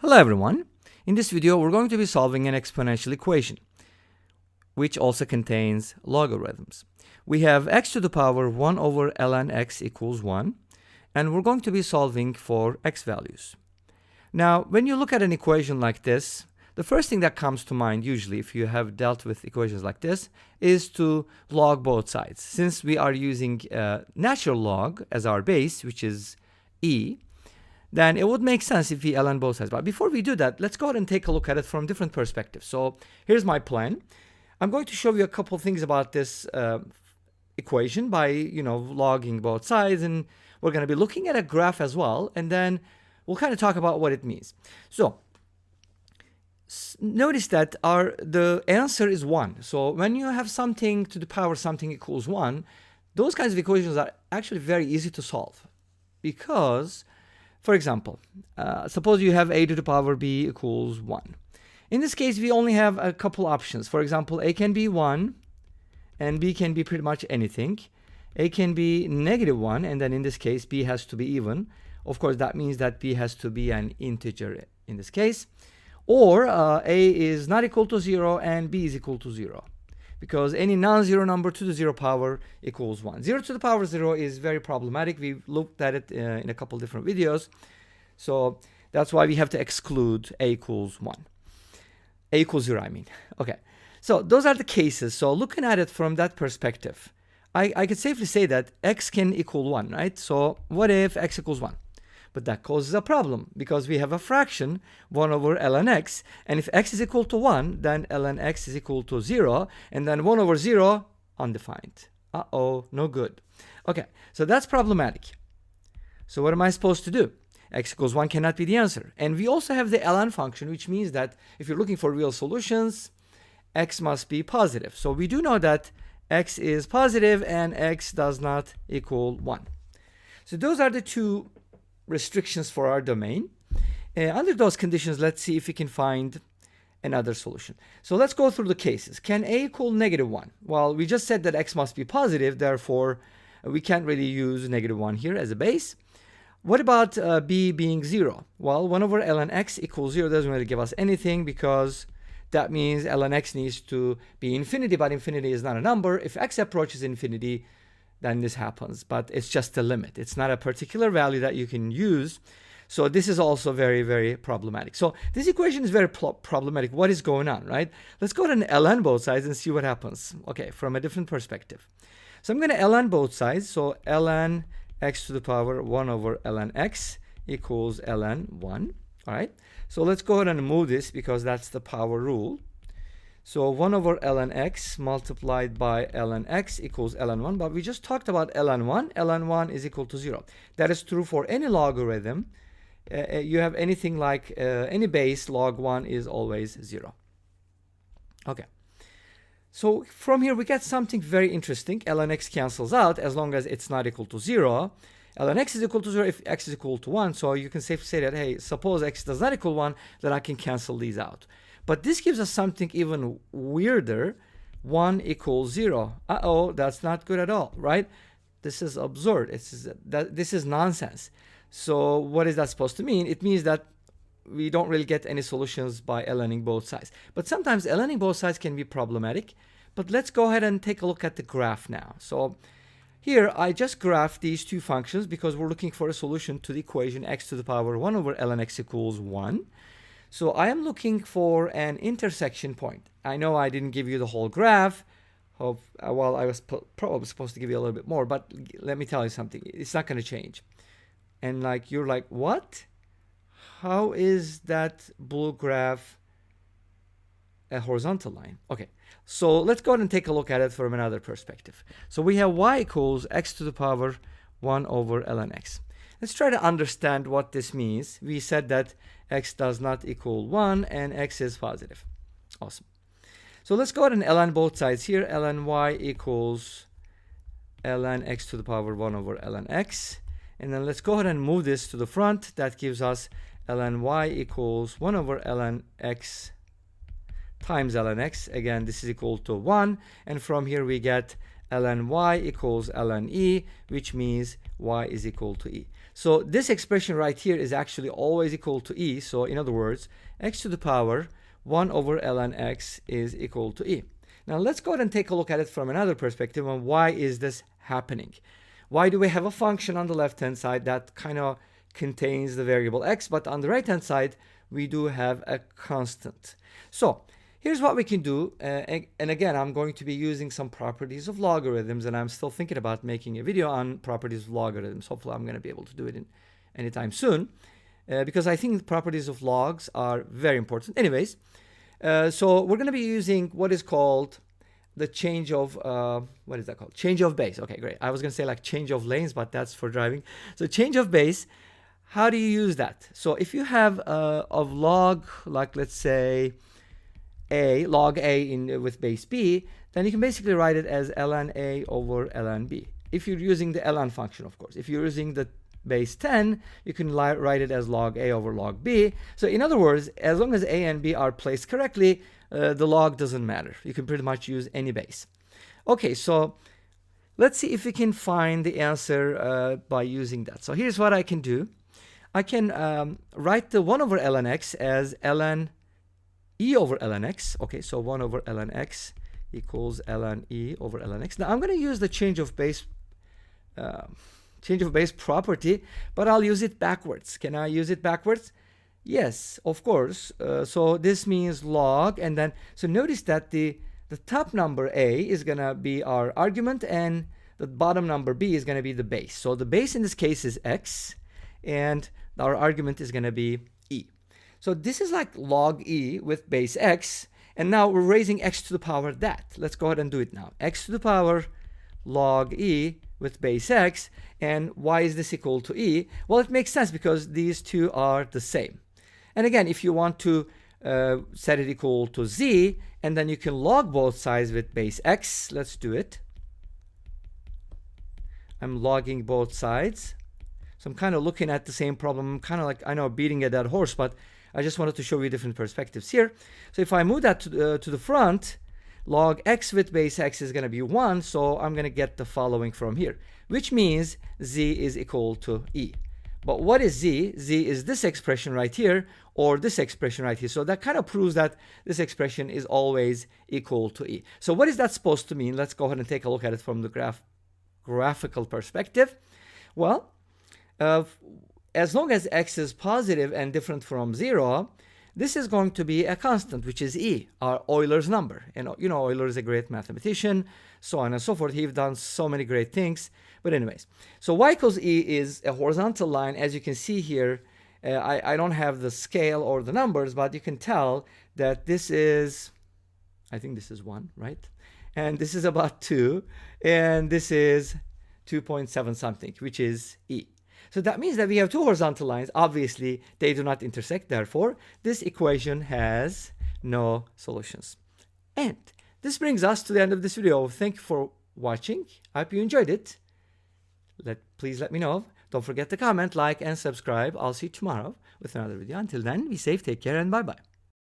Hello everyone. In this video we're going to be solving an exponential equation which also contains logarithms. We have x to the power 1 over ln x equals 1, and we're going to be solving for x values. Now when you look at an equation like this, the first thing that comes to mind usually if you have dealt with equations like this is to log both sides. Since we are using natural log as our base, which is e, then it would make sense if we ln both sides. But before we do that, let's go ahead and take a look at it from different perspectives. So here's my plan. I'm going to show you a couple things about this equation by logging both sides, and we're going to be looking at a graph as well, and then we'll kind of talk about what it means. So notice that the answer is 1. So when you have something to the power something equals 1, those kinds of equations are actually very easy to solve. Because, for example, suppose you have a to the power b equals 1. In this case, we only have a couple options. For example, a can be 1, and b can be pretty much anything. A can be -1, and then in this case, b has to be even. Of course, that means that b has to be an integer in this case. Or a is not equal to 0, and b is equal to 0. Because any non-zero number to the 0 power equals 1. 0 to the power 0 is very problematic. We've looked at it in a couple different videos. So that's why we have to exclude a equals 1. A equals 0, I mean. Okay. So those are the cases. So looking at it from that perspective, I could safely say that x can equal 1, right? So what if x equals 1? But that causes a problem because we have a fraction 1 over ln x, and if x is equal to 1, then ln x is equal to 0, and then 1 over 0 undefined. No good. Okay, so that's problematic. So what am I supposed to do? X equals 1 cannot be the answer. And we also have the ln function, which means that if you're looking for real solutions, x must be positive. So we do know that x is positive and x does not equal 1. So those are the two restrictions for our domain. Under those conditions, let's see if we can find another solution. So let's go through the cases. Can a equal -1? Well, we just said that x must be positive, therefore we can't really use -1 here as a base. What about b being 0? Well, 1 over ln x equals 0 doesn't really give us anything because that means ln x needs to be infinity, but infinity is not a number. If x approaches infinity, then this happens, but it's just a limit. It's not a particular value that you can use. So this is also very, very problematic. So this equation is very problematic. What is going on, right? Let's go ahead and ln both sides and see what happens. Okay, from a different perspective. So I'm going to ln both sides. So ln x to the power 1 over ln x equals ln 1. All right. So let's go ahead and move this because that's the power rule. So 1 over ln x multiplied by ln x equals ln 1. But we just talked about ln 1. ln 1 is equal to 0. That is true for any logarithm. You have anything like any base, log 1 is always 0. Okay. So from here we get something very interesting. ln x cancels out as long as it's not equal to 0. ln x is equal to 0 if x is equal to 1. So you can safely say that, hey, suppose x does not equal 1, then I can cancel these out. But this gives us something even weirder. 1 equals 0. That's not good at all, right? This is absurd. This is nonsense. So what is that supposed to mean? It means that we don't really get any solutions by lning both sides. But sometimes lning both sides can be problematic. But let's go ahead and take a look at the graph now. So here I just graphed these two functions because we're looking for a solution to the equation x to the power 1 over ln x equals 1. So I am looking for an intersection point. I know I didn't give you the whole graph. Well, I was probably supposed to give you a little bit more, but let me tell you something. It's not going to change. And you're like, what? How is that blue graph a horizontal line? Okay, so let's go ahead and take a look at it from another perspective. So we have y equals x to the power 1 over ln x. Let's try to understand what this means. We said that x does not equal 1 and x is positive. Awesome. So let's go ahead and ln both sides here. ln y equals ln x to the power 1 over ln x. And then let's go ahead and move this to the front. That gives us ln y equals 1 over ln x times ln x. Again, this is equal to 1. And from here we get ln y equals ln e, which means y is equal to e. So this expression right here is actually always equal to e. So in other words, x to the power 1 over ln x is equal to e. Now let's go ahead and take a look at it from another perspective on why is this happening. Why do we have a function on the left-hand side that kind of contains the variable x, but on the right-hand side, we do have a constant. So here's what we can do. And again, I'm going to be using some properties of logarithms, and I'm still thinking about making a video on properties of logarithms. Hopefully, I'm going to be able to do it in anytime soon, because I think the properties of logs are very important. Anyways, so we're going to be using what is called the change of, what is that called? Change of base. Okay, great. I was going to say like change of lanes, but that's for driving. So change of base, how do you use that? So if you have of log, like let's say a, log a with base b, then you can basically write it as ln a over ln b. If you're using the ln function, of course. If you're using the base 10, you can write it as log a over log b. So in other words, as long as a and b are placed correctly, the log doesn't matter. You can pretty much use any base. Okay, so let's see if we can find the answer by using that. So here's what I can do. I can write the 1 over ln x as ln e over ln x. Okay, so 1 over ln x equals ln e over ln x. Now I'm going to use the change of base property, but I'll use it backwards. Can I use it backwards? Yes, of course. So this means log, and then so notice that the top number a is going to be our argument, and the bottom number b is going to be the base. So the base in this case is x, and our argument is going to be e. So this is like log e with base x, and now we're raising x to the power that. Let's go ahead and do it now. X to the power log e with base x, and why is this equal to e? Well, it makes sense because these two are the same. And again, if you want to set it equal to z, and then you can log both sides with base x. Let's do it. I'm logging both sides. So I'm kind of looking at the same problem. I'm kind of like, I know, beating a dead horse, but I just wanted to show you different perspectives here. So if I move that to the front, log x with base x is going to be 1. So I'm going to get the following from here, which means z is equal to e. But what is z? Z is this expression right here, or this expression right here. So that kind of proves that this expression is always equal to e. So what is that supposed to mean? Let's go ahead and take a look at it from the graphical perspective. Well, as long as x is positive and different from 0, this is going to be a constant, which is e, our Euler's number. And you know, Euler is a great mathematician, so on and so forth. He's done so many great things. But anyways, so y equals e is a horizontal line. As you can see here, I don't have the scale or the numbers, but you can tell that this is, I think this is 1, right? And this is about 2, and this is 2.7 something, which is e. So that means that we have two horizontal lines. Obviously, they do not intersect. Therefore, this equation has no solutions. And this brings us to the end of this video. Thank you for watching. I hope you enjoyed it. Please let me know. Don't forget to comment, like, and subscribe. I'll see you tomorrow with another video. Until then, be safe, take care, and bye-bye.